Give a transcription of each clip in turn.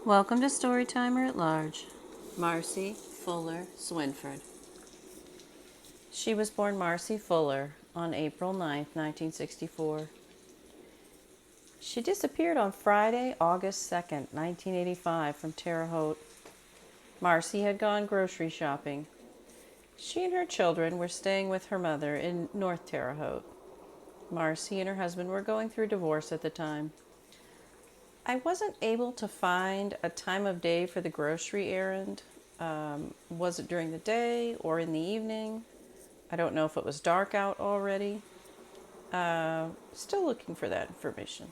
Welcome to Storytimer at Large. Marcie Fuller Swinford. She was born Marcie Fuller on April 9th, 1964. She disappeared on Friday, August 2nd, 1985 from Terre, Haute. Marcie had gone grocery shopping. She and her children were staying with her mother in North Terre Haute. Marcie and her husband were going through divorce at the time. I wasn't able to find a time of day for the grocery errand. Was it during the day or in the evening? I don't know if it was dark out already. Still looking for that information.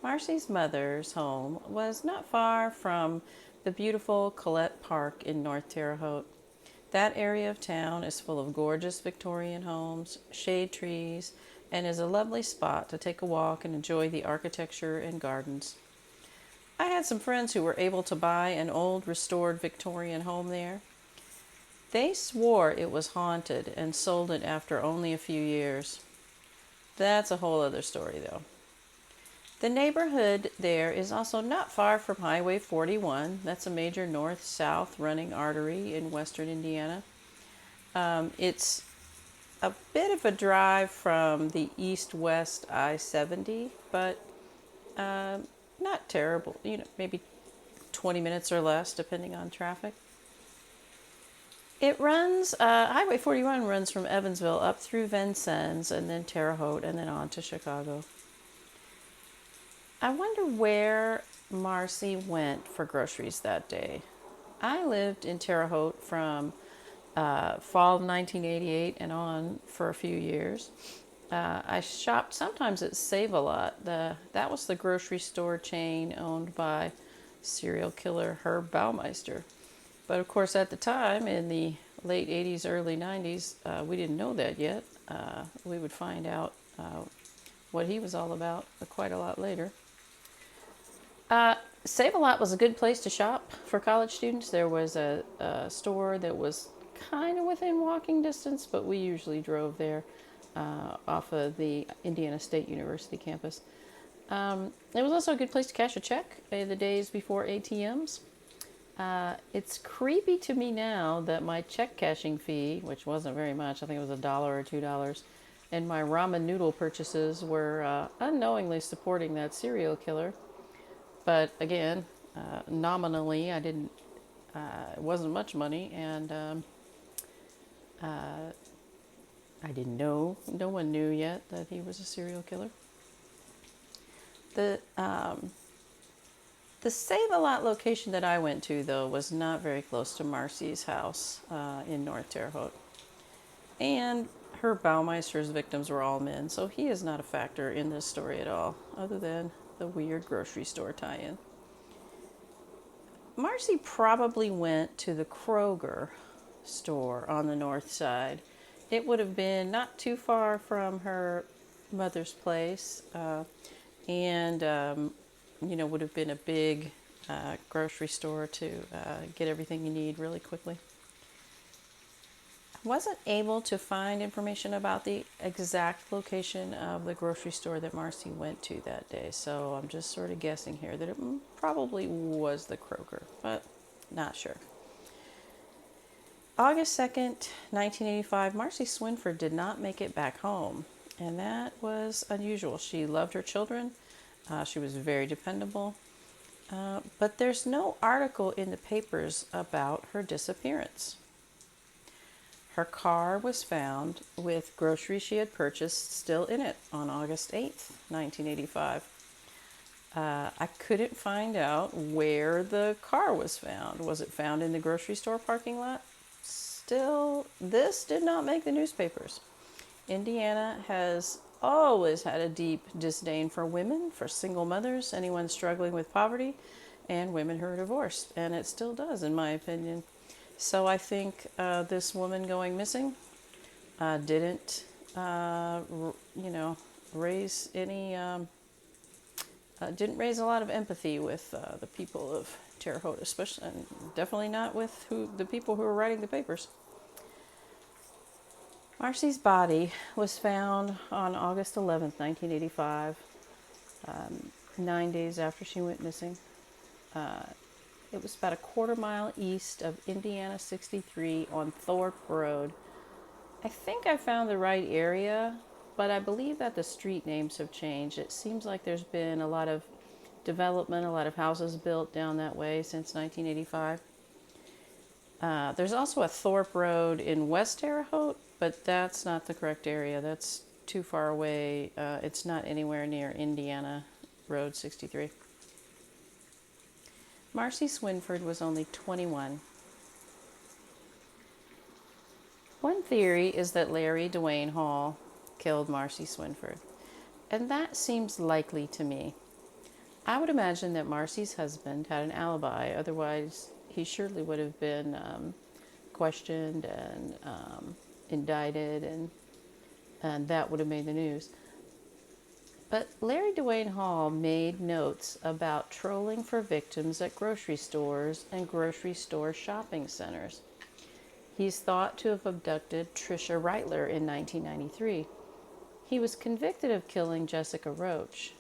Marcie's mother's home was not far from the beautiful Colette Park in North Terre Haute. That area of town is full of gorgeous Victorian homes, shade trees, and is a lovely spot to take a walk and enjoy the architecture and gardens. I had some friends who were able to buy an old restored Victorian home there. They swore it was haunted and sold it after only a few years. That's a whole other story, though. The neighborhood there is also not far from Highway 41. That's a major north-south running artery in western Indiana. It's a bit of a drive from the east-west I-70, but not terrible. Maybe 20 minutes or less, depending on traffic. It runs, Highway 41 runs from Evansville up through Vincennes and then Terre Haute and then on to Chicago. I wonder where Marcie went for groceries that day. I lived in Terre Haute from fall of 1988 and on for a few years. I shopped sometimes at Save-A-Lot. That was the grocery store chain owned by serial killer Herb Baumeister. But of course, at the time, in the late 80s, early 90s, we didn't know that yet. We would find out what he was all about quite a lot later. Save-A-Lot was a good place to shop for college students. There was a store that was kind of within walking distance, but we usually drove there off of the Indiana State University campus. It was also a good place to cash a check in the days before ATMs. It's creepy to me now that my check cashing fee, which wasn't very much, I think it was $1 or $2, and my ramen noodle purchases were unknowingly supporting that serial killer. But again, nominally, I didn't. It wasn't much money, and I didn't know. No one knew yet that he was a serial killer. The Save-A-Lot location that I went to, though, was not very close to Marcie's house in North Terre Haute. And her Baumeister's victims were all men, so he is not a factor in this story at all, other than the weird grocery store tie-in. Marcie probably went to the Kroger store on the north side. It would have been not too far from her mother's place, and would have been a big grocery store to get everything you need really quickly. I wasn't able to find information about the exact location of the grocery store that Marcie went to that day, so I'm just sort of guessing here that it probably was the Kroger, but not sure. August 2nd, 1985, Marcie Swinford did not make it back home, and that was unusual. She loved her children. She was very dependable, but there's no article in the papers about her disappearance. Her car was found with groceries she had purchased still in it on August 8th, 1985. I couldn't find out where the car was found. Was it found in the grocery store parking lot? Still, this did not make the newspapers. Indiana has always had a deep disdain for women, for single mothers, anyone struggling with poverty, and women who are divorced. And it still does, in my opinion. So I think this woman going missing didn't, raise any, didn't raise a lot of empathy with the people of Terre Haute, especially, and definitely not with the people who were writing the papers. Marcie's body was found on August 11th, 1985. 9 days after she went missing. It was about a quarter mile east of Indiana 63 on Thorpe Road. I think I found the right area, but I believe that the street names have changed. It seems like there's been a lot of development, a lot of houses built down that way since 1985. There's also a Thorpe Road in West Terre, Haute, but that's not the correct area. That's too far away. It's not anywhere near Indiana Road 63. Marcie Swinford was only 21. One theory is that Larry Dewayne Hall killed Marcie Swinford, and that seems likely to me. I would imagine that Marcie's husband had an alibi, otherwise he surely would have been questioned and indicted, and that would have made the news. But Larry Dewayne Hall made notes about trolling for victims at grocery stores and grocery store shopping centers. He's thought to have abducted Tricia Reitler in 1993. He was convicted of killing Jessica Roach.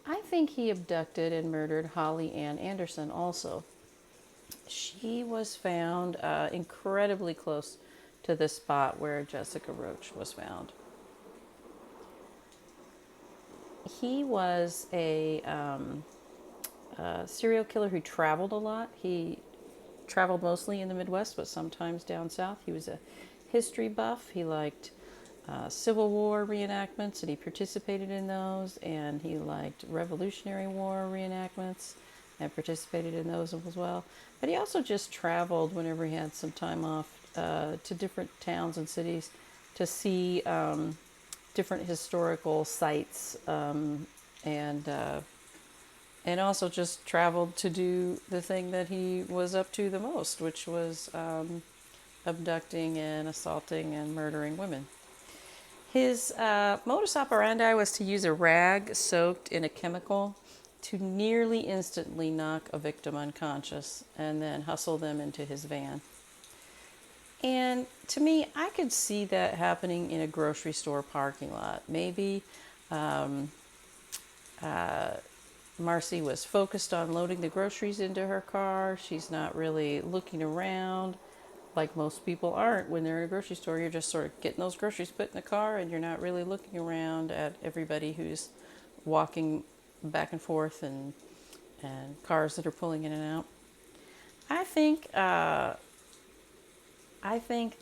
I think he abducted and murdered Holly Ann Anderson also. She was found incredibly close to the spot where Jessica Roach was found. He was a serial killer who traveled a lot. He traveled mostly in the Midwest, but sometimes down south. He was a history buff. He liked Civil War reenactments, and he participated in those. And he liked Revolutionary War reenactments and participated in those as well. But he also just traveled whenever he had some time off to different towns and cities to see different historical sites, and also just traveled to do the thing that he was up to the most, which was abducting and assaulting and murdering women. His modus operandi was to use a rag soaked in a chemical to nearly instantly knock a victim unconscious and then hustle them into his van. And to me, I could see that happening in a grocery store parking lot. Maybe Marcie was focused on loading the groceries into her car. She's not really looking around like most people aren't when they're in a grocery store. You're just sort of getting those groceries put in the car, and you're not really looking around at everybody who's walking back and forth and cars that are pulling in and out. I think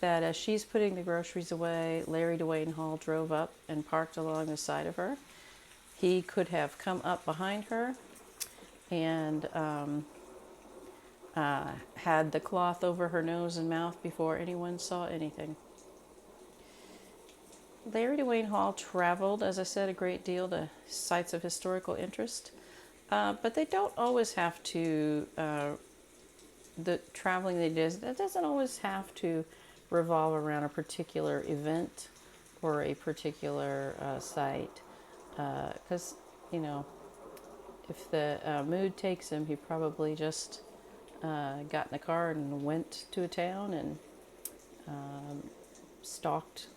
that as she's putting the groceries away, Larry Dewayne Hall drove up and parked along the side of her. He could have come up behind her and had the cloth over her nose and mouth before anyone saw anything. Larry Dewayne Hall traveled, as I said, a great deal to sites of historical interest, but they don't always have to, the traveling they did, that doesn't always have to revolve around a particular event or a particular site, because, if the mood takes him, he probably just got in the car and went to a town and stalked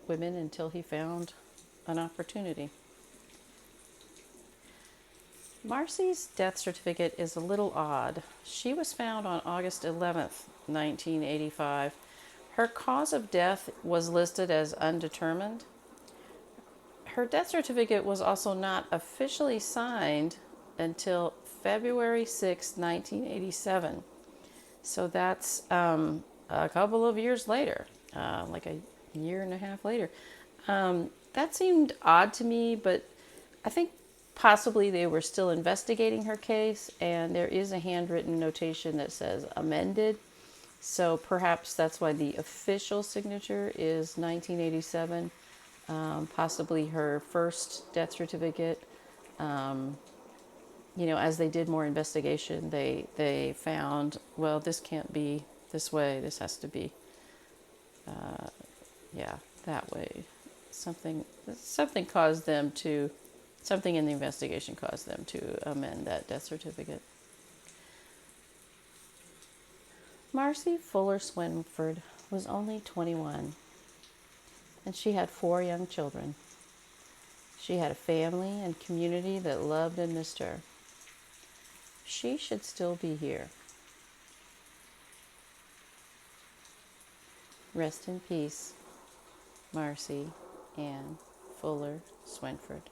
women until he found an opportunity. Marcie's death certificate is a little odd. She was found on August 11th, 1985. Her cause of death was listed as undetermined. Her death certificate was also not officially signed until February 6, 1987. So that's a couple of years later, like a year and a half later. That seemed odd to me, but I think possibly they were still investigating her case, and there is a handwritten notation that says amended. So perhaps that's why the official signature is 1987. Possibly her first death certificate. As they did more investigation, they found, well, this can't be this way. This has to be, that way. Something caused them to, something in the investigation caused them to amend that death certificate. Marcie Fuller Swinford was only 21, and she had 4 young children. She had a family and community that loved and missed her. She should still be here. Rest in peace, Marcie Fuller Swinford.